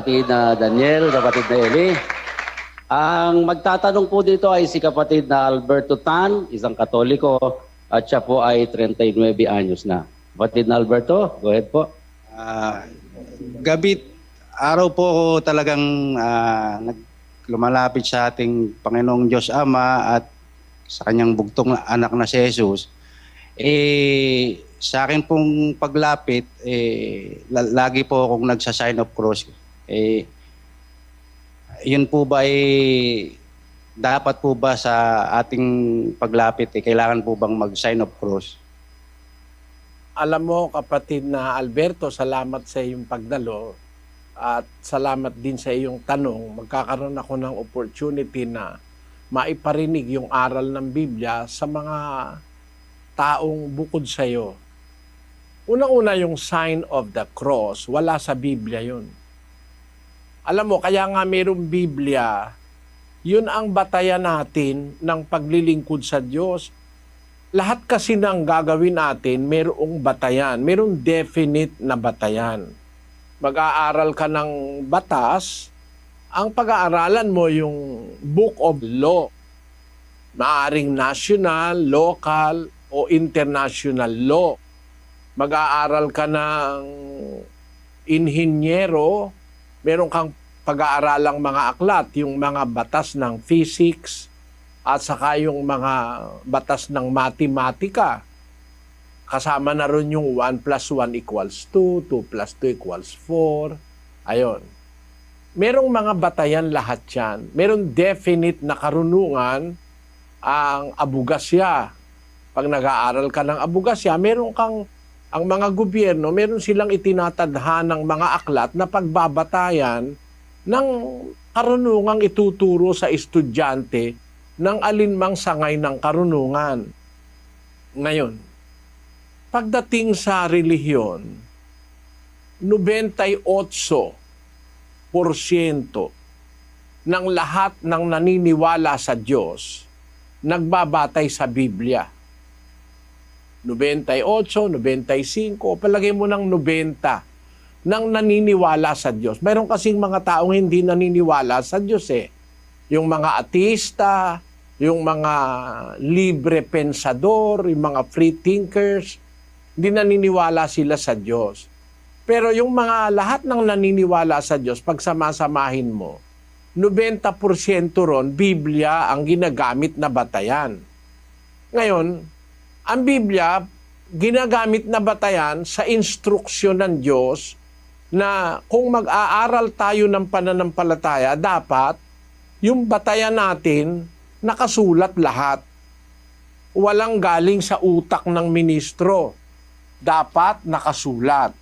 Kapatid na Daniel, kapatid na Eli. Ang magtatanong po dito ay si kapatid na Alberto Tan, isang Katoliko, at siya po ay 39 anyos na. Kapatid na Alberto, go ahead po. Araw po ako talagang lumalapit sa ating Panginoong Diyos Ama at sa kanyang bugtong anak na si Jesus. Sa akin pong paglapit, lagi po akong nagsa-sign of cross. Yun po ba dapat po ba sa ating paglapit kailangan po bang mag-sign of cross? Alam mo, kapatid na Alberto, salamat sa iyong pagdalo at salamat din sa iyong tanong. Magkakaroon ako ng opportunity na maiparinig yung aral ng Biblia sa mga taong bukod sa iyo. Unang-una yung sign of the cross, wala sa Biblia yun. Alam mo, kaya nga mayroong Biblia, yun ang batayan natin ng paglilingkod sa Diyos. Lahat kasi ng gagawin natin, mayroong batayan, mayroong definite na batayan. Mag-aaral ka ng batas, ang pag-aaralan mo yung Book of Law. Maaring national, local, o international law. Mag-aaral ka ng inhinyero, meron kang pag-aaralang mga aklat, yung mga batas ng physics at saka yung mga batas ng matematika. Kasama na rin yung 1 plus 1 equals 2, 2 plus 2 equals 4. Ayon. Merong mga batayan lahat yan. Merong definite na karunungan ang abugasya. Pag nag-aaral ka ng abugasya, meron kang ang mga gobyerno, meron silang itinatadhanang mga aklat na pagbabatayan ng karunungang ituturo sa estudyante ng alinmang sangay ng karunungan. Ngayon, pagdating sa relihiyon, 98% ng lahat ng naniniwala sa Diyos nagbabatay sa Biblia. 98, 95, palagay mo ng 90 nang naniniwala sa Diyos. Mayroon kasing mga taong hindi naniniwala sa Diyos Yung mga ateista, yung mga libre pensador, yung mga free thinkers, hindi naniniwala sila sa Diyos. Pero yung mga lahat ng naniniwala sa Diyos, pag samasamahin mo, 90% ron, Biblia ang ginagamit na batayan. Ngayon, ang Biblia, ginagamit na batayan sa instruksyon ng Diyos na kung mag-aaral tayo ng pananampalataya, dapat yung batayan natin nakasulat lahat. Walang galing sa utak ng ministro. Dapat nakasulat.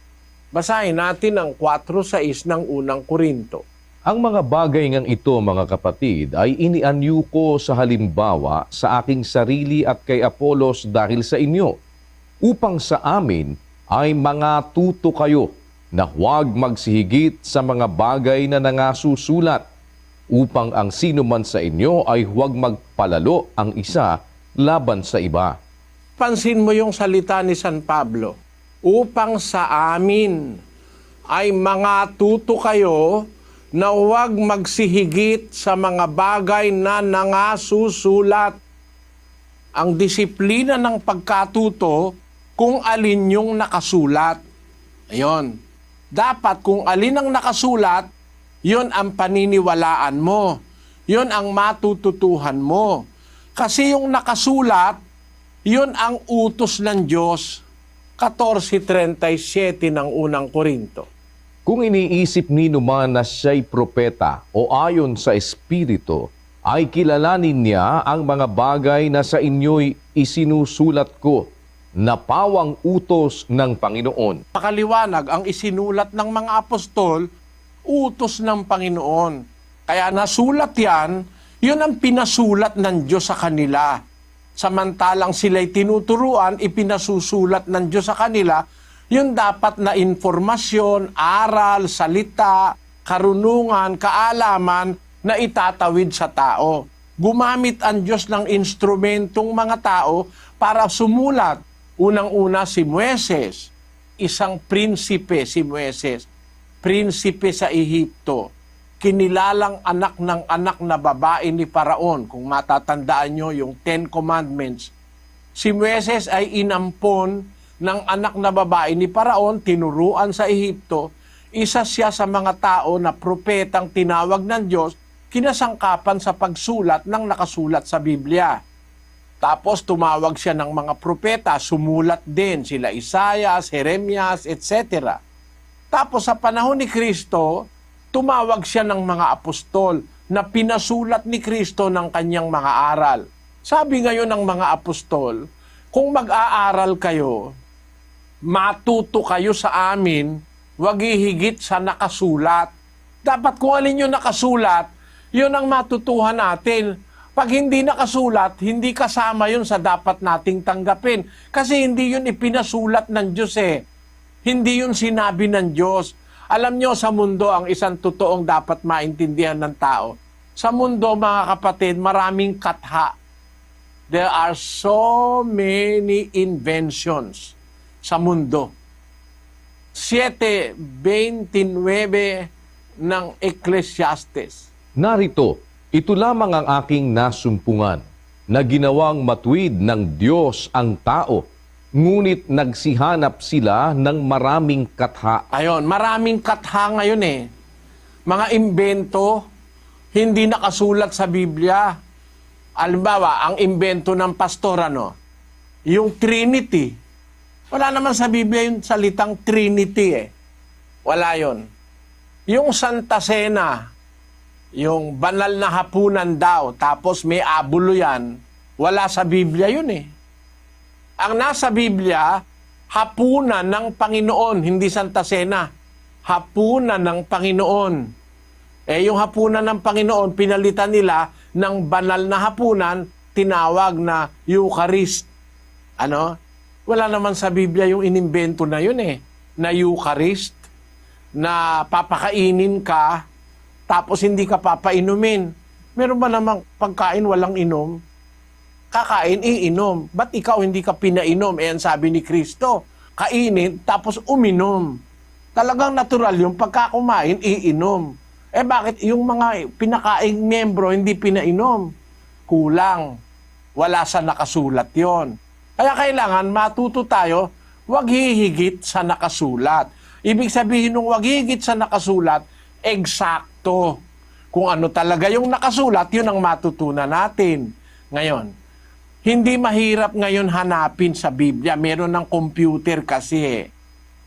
Basahin natin ang 4:6 ng unang Korinto. Ang mga bagay ngang ito, mga kapatid, ay inianyo ko sa halimbawa sa aking sarili at kay Apolos dahil sa inyo, upang sa amin ay mga tuto kayo na huwag magsihigit sa mga bagay na nangasusulat, upang ang sino man sa inyo ay huwag magpalalo ang isa laban sa iba. Pansin mo yung salita ni San Pablo, upang sa amin ay mga tuto kayo na huwag magsihigit sa mga bagay na nangasusulat. Ang disiplina ng pagkatuto kung alin yung nakasulat. Ayon. Dapat kung alin ang nakasulat, yon ang paniniwalaan mo. Yon ang matututuhan mo. Kasi yung nakasulat, yon ang utos ng Diyos. 14:37 ng unang Korinto. Kung iniisip nino man na siya'y propeta o ayon sa Espiritu, ay kilalanin niya ang mga bagay na sa inyo'y isinusulat ko, na pawang utos ng Panginoon. Pakaliwanag, ang isinulat ng mga apostol, utos ng Panginoon. Kaya nasulat yan, yun ang pinasulat ng Diyos sa kanila. Samantalang sila'y tinuturuan, ipinasusulat ng Diyos sa kanila, yung dapat na informasyon, aral, salita, karunungan, kaalaman na itatawid sa tao. Gumamit ang Diyos ng instrumentong mga tao para sumulat. Unang-una si Moises, isang prinsipe si Moises. prinsipe sa Ehipto, kinilalang anak ng anak na babae ni Faraon. Kung matatandaan nyo yung 10 Commandments, si Moises ay inampon ng anak na babae ni Faraon, tinuruan sa Ehipto. Isa siya sa mga tao na propetang tinawag ng Diyos, kinasangkapan sa pagsulat ng nakasulat sa Biblia. Tapos tumawag siya ng mga propeta, sumulat din sila Isaias, Jeremias, etc. Tapos sa panahon ni Kristo, tumawag siya ng mga apostol na pinasulat ni Kristo ng kanyang mga aral. Sabi ngayon ng mga apostol, kung mag-aaral kayo, matuto kayo sa amin, wag hihigit sa nakasulat. Dapat kung alin yung nakasulat, yun ang matutuhan natin. Pag hindi nakasulat, hindi kasama yun sa dapat nating tanggapin. Kasi hindi yun ipinasulat ng Diyos eh. Hindi yun sinabi ng Diyos. Alam nyo, sa mundo, ang isang totoong dapat maintindihan ng tao. Sa mundo, mga kapatid, maraming katha. There are so many inventions sa mundo. 7:29 ng Ecclesiastes. Narito, ito lamang ang aking nasumpungan, na ginawang matuwid ng Diyos ang tao, ngunit nagsihanap sila ng maraming katha. Ayon, maraming katha ngayon eh. Mga imbento, hindi nakasulat sa Biblia. Halimbawa, ang imbento ng pastor, yung Trinity. Wala naman sa Biblia yung salitang Trinity eh. Wala yon. Yung Santa Cena, yung banal na hapunan daw, tapos may abulo yan, wala sa Biblia yun eh. Ang nasa Biblia, hapunan ng Panginoon, hindi Santa Cena. Hapunan ng Panginoon. Yung hapunan ng Panginoon, pinalitan nila ng banal na hapunan, tinawag na Eucharist. Wala naman sa Biblia yung inimbento na yun eh, na Eucharist, na papakainin ka, tapos hindi ka papainumin. Meron ba namang pagkain walang inom? Kakain, iinom. Ba't ikaw hindi ka pinainom? Ang sabi ni Kristo, kainin, tapos uminom. Talagang natural yung pagkakumain, iinom. Bakit yung mga pinakaing membro hindi pinainom? Kulang. Wala sa nakasulat yon. Kaya kailangan matuto tayo, wag hihigit sa nakasulat. Ibig sabihin nung wag hihigit sa nakasulat, eksakto. Kung ano talaga yung nakasulat, yun ang matutunan natin. Ngayon, hindi mahirap ngayon hanapin sa Biblia. Meron ng computer kasi eh.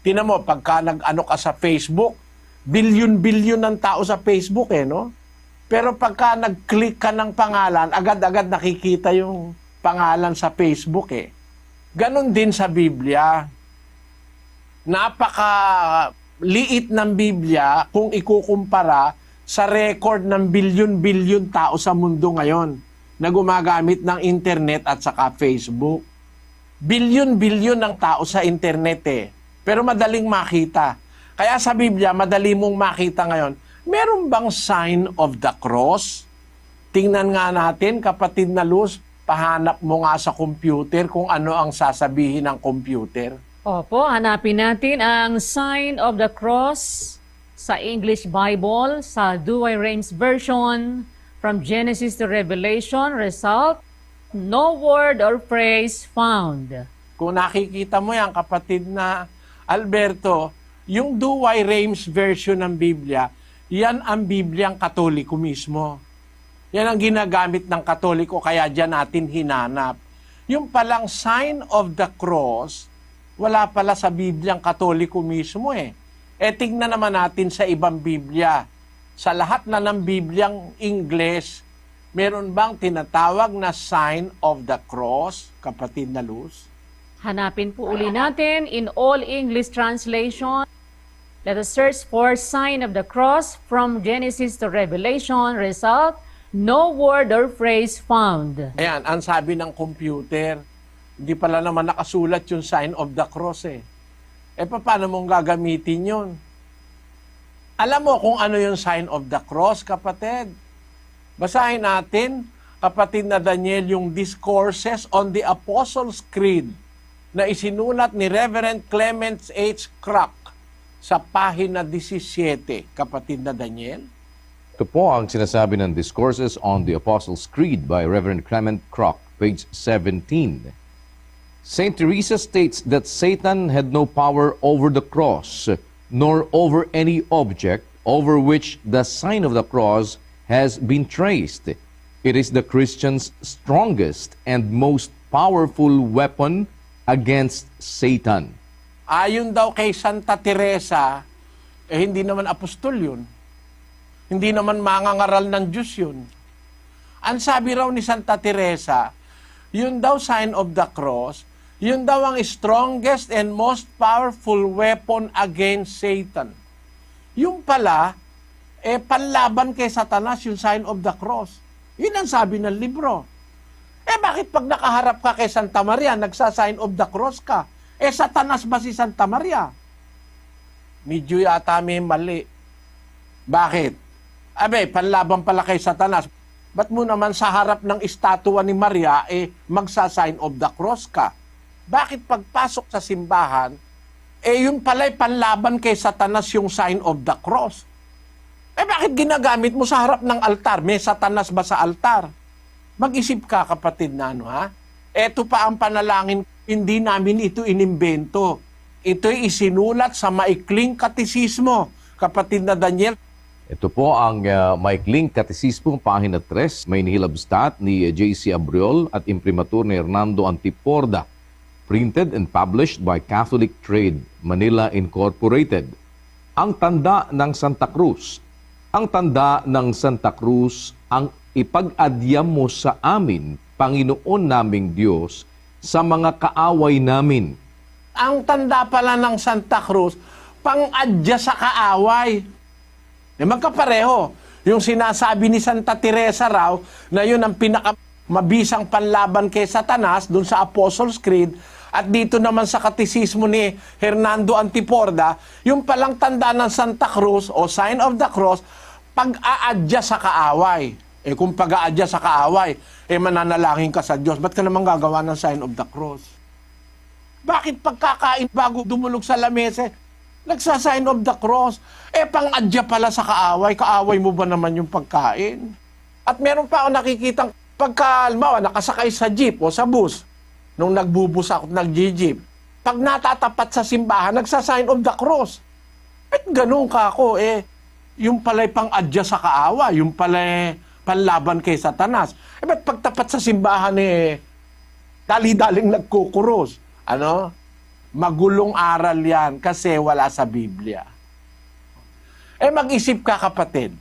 Tingnan mo, pagka nag-ano ka sa Facebook, bilyon-bilyon ng tao sa Facebook eh, no? Pero pagka nag-click ka ng pangalan, agad-agad nakikita yung pangalan sa Facebook eh. Ganon din sa Biblia. Napaka-liit ng Biblia kung ikukumpara sa record ng bilyon-bilyon tao sa mundo ngayon na gumagamit ng internet at saka Facebook. Bilyon-bilyon ng tao sa internet eh. Pero madaling makita. Kaya sa Biblia, madali mong makita ngayon, meron bang sign of the cross? Tingnan nga natin, kapatid na Luz, pahanap mo nga sa computer kung ano ang sasabihin ng computer. Opo, hanapin natin ang sign of the cross sa English Bible, sa Douay-Rheims version, from Genesis to Revelation. Result, no word or phrase found. Kung nakikita mo yan, kapatid na Alberto, yung Douay-Rheims version ng Biblia, yan ang Bibliang Katoliko mismo. Yan ang ginagamit ng Katoliko, kaya dyan natin hinanap. Yung palang sign of the cross, wala pala sa Bibliang Katoliko mismo eh. Tingnan naman natin sa ibang Biblia. Sa lahat na ng Bibliang Ingles, meron bang tinatawag na sign of the cross, kapatid na Luz? Hanapin po uli natin in all English translation. Let us search for sign of the cross from Genesis to Revelation. Result, no word or phrase found. Ayan, ang sabi ng computer, hindi pala naman nakasulat yung sign of the cross eh. Paano mong gagamitin yun? Alam mo kung ano yung sign of the cross, kapatid? Basahin natin, kapatid na Daniel, yung Discourses on the Apostles' Creed na isinulat ni Reverend Clement H. Crack sa pahina 17, kapatid na Daniel? Ito po ang sinasabi ng Discourses on the Apostles' Creed by Reverend Clement Crock, page 17. Saint Teresa states that Satan had no power over the cross, nor over any object over which the sign of the cross has been traced. It is the Christian's strongest and most powerful weapon against Satan. Ayon daw kay Santa Teresa, hindi naman apostol yun. Hindi naman mangangaral ng Diyos yun. Ang sabi raw ni Santa Teresa, yun daw sign of the cross, yun daw ang strongest and most powerful weapon against Satan. Yung pala, panlaban kay Satanas yung sign of the cross. Yun ang sabi ng libro. Bakit pag nakaharap ka kay Santa Maria, nagsa-sign of the cross ka? Satanas ba si Santa Maria? Medyo yata may mali. Bakit? Panlaban pala kay Satanas. Ba't mo naman sa harap ng estatwa ni Maria, magsa-sign of the cross ka? Bakit pagpasok sa simbahan, yun pala'y panlaban kay Satanas yung sign of the cross? Bakit ginagamit mo sa harap ng altar? May Satanas ba sa altar? Mag-isip ka, kapatid na ha? Ito pa ang panalangin, hindi namin ito inimbento. Ito'y isinulat sa maikling katisismo, kapatid na Daniel. Ito po ang maikling katisismo, pahina 3, may nihilabstat ni J.C. Abriol at imprimatur ni Hernando Antiporda, printed and published by Catholic Trade, Manila Incorporated. Ang tanda ng Santa Cruz. Ang tanda ng Santa Cruz ang ipag-adyam mo sa amin, Panginoon naming Diyos, sa mga kaaway namin. Ang tanda pala ng Santa Cruz, pang-adya sa kaaway. Magkapareho. Yung sinasabi ni Santa Teresa raw, na yun ang pinakamabisang panlaban kay Satanas, dun sa Apostles' Creed, at dito naman sa katisismo ni Hernando Antiporda, yung palang tanda ng Santa Cruz, o sign of the cross, pag-aadya sa kaaway. Kung pag-aadya sa kaaway, mananalangin ka sa Diyos. Ba't ka naman gagawa ng sign of the cross? Bakit pagkakain bago dumulog sa lamesa, nagsa-sign of the cross? Pang-adya pala sa kaaway. Kaaway mo ba naman yung pagkain? At meron pa ako nakikitang pagkalmawa, nakasakay sa jeep o sa bus, nung nagbubus ako, nag-jeep, pag natatapat sa simbahan, nagsa-sign of the cross. Ganun ka ako, yung pala'y pang-adya sa kaawa, yung pala'y panlaban kay Satanas. Ba't pagtapat sa simbahan, dali-daling nagkukuros? Magulong aral yan kasi wala sa Biblia. Mag-isip ka, kapatid.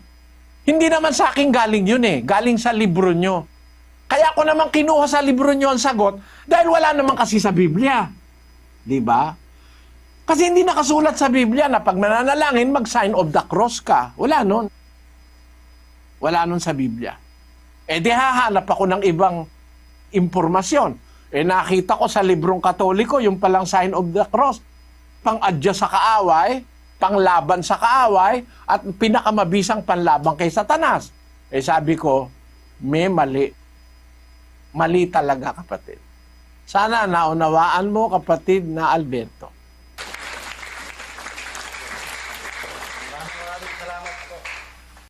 Hindi naman sa akin galing yun galing sa libro nyo. Kaya ako naman kinuha sa libro nyo ang sagot dahil wala naman kasi sa Biblia. Di ba? Kasi hindi nakasulat sa Biblia na pag mananalangin, mag-sign of the cross ka. Wala nun. Wala nun sa Biblia. Di hahanap ako ng ibang impormasyon. Nakita ko sa librong Katoliko, yung palang sign of the cross, pang-adya sa kaaway, panglaban sa kaaway, at pinakamabisang panlaban kay Satanas. Sabi ko, may mali. Mali talaga, kapatid. Sana naunawaan mo, kapatid na Alberto.